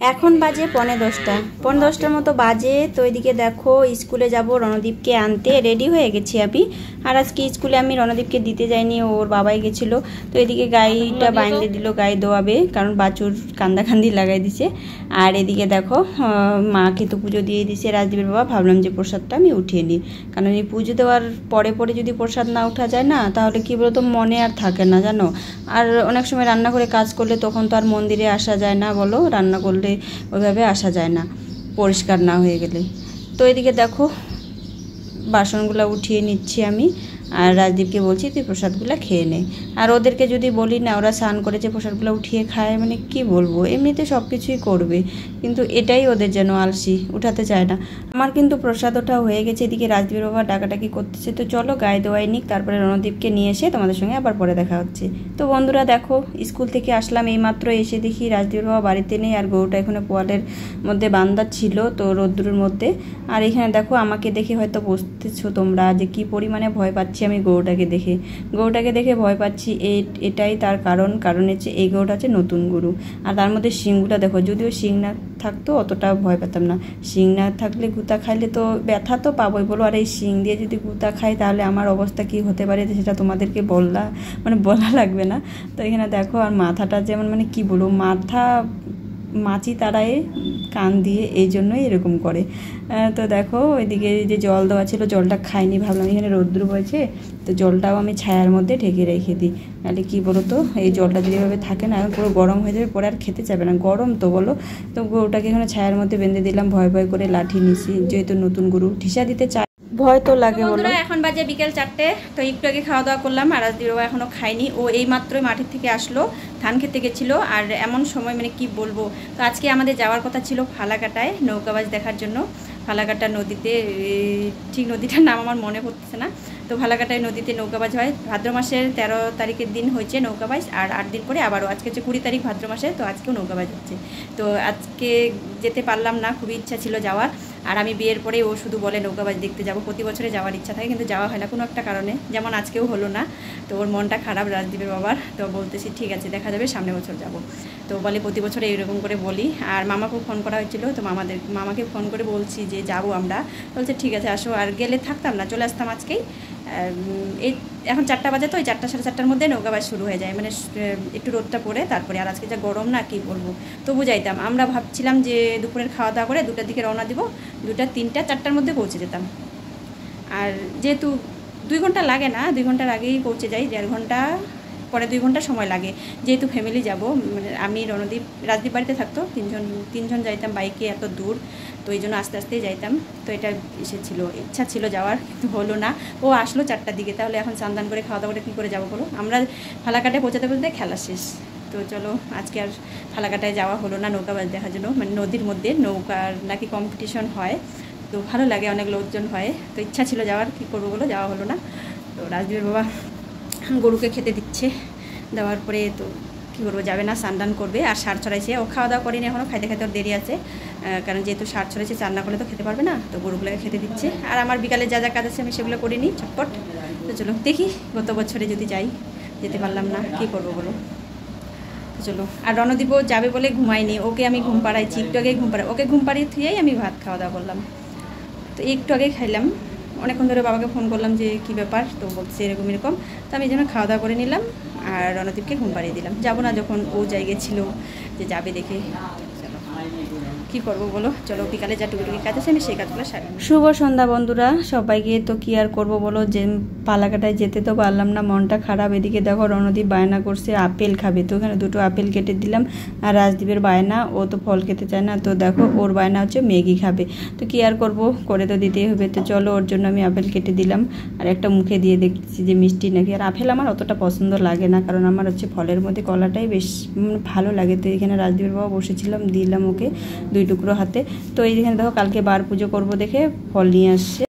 এখন বাজে 9:45 9:45 মতো বাজে। তো এদিকে দেখো স্কুলে যাব, রণদীপকে আনতে রেডি হয়ে গেছি আমি। আর আজকে স্কুলে আমি রণদীপকে দিতে যাইনি, ওর বাবাই গেছিল। তো এদিকে গাইটা বাইন্ধে দিল, গায়ে দোয়াবে, কারণ বাছুর কান্দাকান্দি লাগাই দিছে। আর এদিকে দেখো মাকে তো পুজো দিয়ে দিছে রাজদীপের বাবা। ভাবলাম যে প্রসাদটা আমি উঠিয়ে নিই, কারণ এই পুজো দেওয়ার পরে পরে যদি প্রসাদ না উঠা যায় না, তাহলে কী বলতো মনে আর থাকে না জানো। আর অনেক সময় রান্না করে কাজ করলে তখন তো আর মন্দিরে আসা যায় না, বলো, রান্না করলে ওইভাবে আসা যায় না পরিষ্কার না হয়ে গেলে। তো এদিকে দেখো বাসনগুলো উঠিয়ে নিচ্ছি আমি, আর রাজদীপকে বলছি তুই প্রসাদগুলো খেয়ে নে। আর ওদেরকে যদি বলি না, ওরা স্নান করেছে প্রসাদগুলো উঠিয়ে খায়, মানে কি বলবো, এমনিতে সব কিছুই করবে, কিন্তু এটাই ওদের যেন আলসি, উঠাতে চায় না। আমার কিন্তু প্রসাদ ওঠা হয়ে গেছে। এদিকে রাজদীপের বাবা ডাকাডাকি করতেছে। তো চলো গায়ে দোয়াই নিক, তারপরে রণদীপকে নিয়ে এসে তোমাদের সঙ্গে আবার পরে দেখা হচ্ছে। তো বন্ধুরা দেখো স্কুল থেকে আসলাম, এইমাত্র এসে দেখি রাজদীপের বাবা বাড়িতে নেই, আর গরুটা এখানে পোয়ালের মধ্যে বান্ধা ছিল, তো রোদ্দুরের মধ্যে। আর এখানে দেখো আমাকে দেখে হয়তো বুঝতেছো তোমরা যে কি পরিমাণে ভয় পাচ্ছি আমি গরুটাকে দেখে ভয় পাচ্ছি। এটাই তার কারণ হচ্ছে এই গরুটা হচ্ছে নতুন গরু, আর তার মধ্যে শিংগুলো দেখো, যদিও শিং না থাকতো অতটা ভয় পেতাম না। শিং না থাকলে গুতা খাইলে তো ব্যথা তো পাবোই বলো, আর এই শিং দিয়ে যদি গুতা খাই তাহলে আমার অবস্থা কি হতে পারে সেটা তোমাদেরকে বলা লাগবে না। তো এখানে দেখো, আর মাথাটা যেমন মানে কি বলবো, মাথা মাছি তারায় কান দিয়ে, এই জন্যই এরকম করে। তো দেখো ওইদিকে যে জল দেওয়া ছিল, জলটা খাইনি, ভাবলাম এখানে রৌদ্র হয়েছে তো জলটাও আমি ছায়ার মধ্যে ঢেকে রেখে দিই। নাহলে কী বলো তো, এই জলটা যদি এভাবে থাকে না পুরো গরম হয়ে যাবে, পরে আর খেতে যাবে না, গরম তো বলো। তো গরুটাকে এখানে ছায়ার মধ্যে বেঁধে দিলাম, ভয় ভয় করে লাঠি নিছি, যেহেতু নতুন গরু ঠিসা দিতে চাই, ভয় তো লাগে বলো। এখন বাজে বিকেল 4টে। তো একটু আগে খাওয়া দাওয়া করলাম, আর রাজদীপ বাবা এখনও খায়নি, ও এই মাত্রই মাঠের থেকে আসলো, ধান খেতে গেছিলো। আর এমন সময় মানে কি বলবো, তো আজকে আমাদের যাওয়ার কথা ছিল ফালাকাটায় নৌকাবাজ দেখার জন্য। ফালাকাটা নদীতে, ঠিক নদীটার নাম আমার মনে পড়তেছে না। তো ফালাকাটায় নদীতে নৌকাবাজ হয়, ভাদ্র মাসের 13 তারিখের দিন হয়েছে নৌকাবাজ, আর 8 দিন পরে আবারও, আজকে হচ্ছে 20 তারিখ ভাদ্র মাসে, তো আজকেও নৌকাবাজ হচ্ছে। তো আজকে যেতে পারলাম না, খুবই ইচ্ছা ছিল যাওয়ার। আর আমি বিয়ের পরে ও শুধু বলে নৌকাবাজ দেখতে যাবো, প্রতি বছরে যাওয়ার ইচ্ছা থাকে, কিন্তু যাওয়া হয় না কোনো একটা কারণে, যেমন আজকেও হলো না। তো ওর মনটা খারাপ রাজদীপের বাবার। তো বলতেছি ঠিক আছে দেখা যাবে, সামনের বছর যাব। তো বলে প্রতি বছরে এরকম করে বলি। আর মামাকেও ফোন করা হয়েছিল, তো মামাকে ফোন করে বলছি যে যাবো আমরা, বলছে ঠিক আছে আসো। আর গেলে থাকতাম না, চলে আসতাম আজকেই। এই এখন 4টা বাজে, তো ওই 4টা সাড়ে 4টার মধ্যে নৌকাবাজ শুরু হয়ে যায়, মানে একটু রোদটা পড়ে তারপরে। আর আজকে যা গরম না কি বলবো, তবু যাইতাম। আমরা ভাবছিলাম যে দুপুরের খাওয়া দাওয়া করে 2টার দিকে রওনা দিব, 2টা 3টা 4টার মধ্যে পৌঁছে যেতাম। আর যেহেতু 2 ঘন্টা লাগে না, 2 ঘন্টার আগেই পৌঁছে যাই, 1.5 ঘন্টা পরে 2 ঘন্টা সময় লাগে, যেহেতু ফ্যামিলি যাব। মানে আমি রাজদীপ বাড়িতে থাকতো, তিনজন যাইতাম বাইকে, এত দূর, তো এই জন্য আস্তে আস্তেই যাইতাম। তো এটা ইচ্ছা ছিল যাওয়ার, কিন্তু হলো না। ও আসলো 4টার দিকে, তাহলে এখন স্নান করে খাওয়া দাওয়া করে কী করে যাবো বলো। আমরা ফালাকাটায় পৌঁছাতে খেলা শেষ। তো চলো আজকে আর ফালাকাটায় যাওয়া হলো না নৌকাবাজ দেখার জন্য। মানে নদীর মধ্যে নৌকার নাকি কম্পিটিশন হয়, তো ভালো লাগে, অনেক লোকজন হয়। তো ইচ্ছা ছিল যাওয়ার, কী করবো বলো, যাওয়া হলো না। তো রাজদীপের বাবা গরুকে খেতে দিচ্ছে, দেওয়ার পরে তো কী করবো, যাবে না, স্নান করবে। আর সার ছড়াইছে, ও খাওয়া দাওয়া করেনি এখনও, খাইতে ওর দেরি আছে, কারণ যেহেতু সার ছড়াইছে, চান না করলে তো খেতে পারবে না। তো গরুগুলোকে খেতে দিচ্ছে, আর আমার বিকালে যা যা কাজ আছে আমি সেগুলো করে নিই চটপট। তো চলো দেখি, গত বছরে যদি যাই, যেতে পারলাম না, কী করবো বলো। তো চলো। আর রণদীপও যাবে বলে ঘুমায়নি, ওকে আমি ঘুম পাড়াইছি, একটু আগে ওকে ঘুম পাড়িয়ে থুয়েই আমি ভাত খাওয়া দাওয়া করলাম। তো একটু আগে খাইলাম, অনেকক্ষণ ধরে বাবাকে ফোন করলাম যে কী ব্যাপার, তো বলছে এরকম। তো আমি এই জন্য খাওয়া দাওয়া করে নিলাম, আর রণদীপকে ঘুম পাড়িয়ে দিলাম। যাবো না যখন ও জায়গায় ছিল যে যাবে দেখে, চলো কী করবো বলো। চলো বিকালে যা টুকি কাজ আছে আমি সেই কাজগুলো সারি। শুভ সন্ধ্যা বন্ধুরা সবাইকে। তো কী আর করবো বলো, যে পালাকাটায় যেতে তো পারলাম না, মনটা খারাপ। এদিকে দেখো রণদীপ বায়না করছে আপেল খাবে, তো ওখানে 2টো আপেল কেটে দিলাম। আর রাজদীপের বায়না, ও তো ফল খেতে চায় না, তো দেখো ওর বায়না হচ্ছে ম্যাগি খাবে। তো কী আর করবো, করে তো দিতেই হবে। তো চলো ওর জন্য আমি আপেল কেটে দিলাম, আর একটা মুখে দিয়ে দেখছি যে মিষ্টি নাকি। আর আপেল আমার অতটা পছন্দ লাগে না, কারণ আমার হচ্ছে ফলের মধ্যে কলাটাই বেশ ভালো লাগে। তো এখানে রাজদীপের বাবা বসেছিলাম, দিলাম ওকে 2 টুকরো হাতে। তো এইখানে দেখো কালকে বার পুজো করবো দেখে ফল নিয়ে আসছে।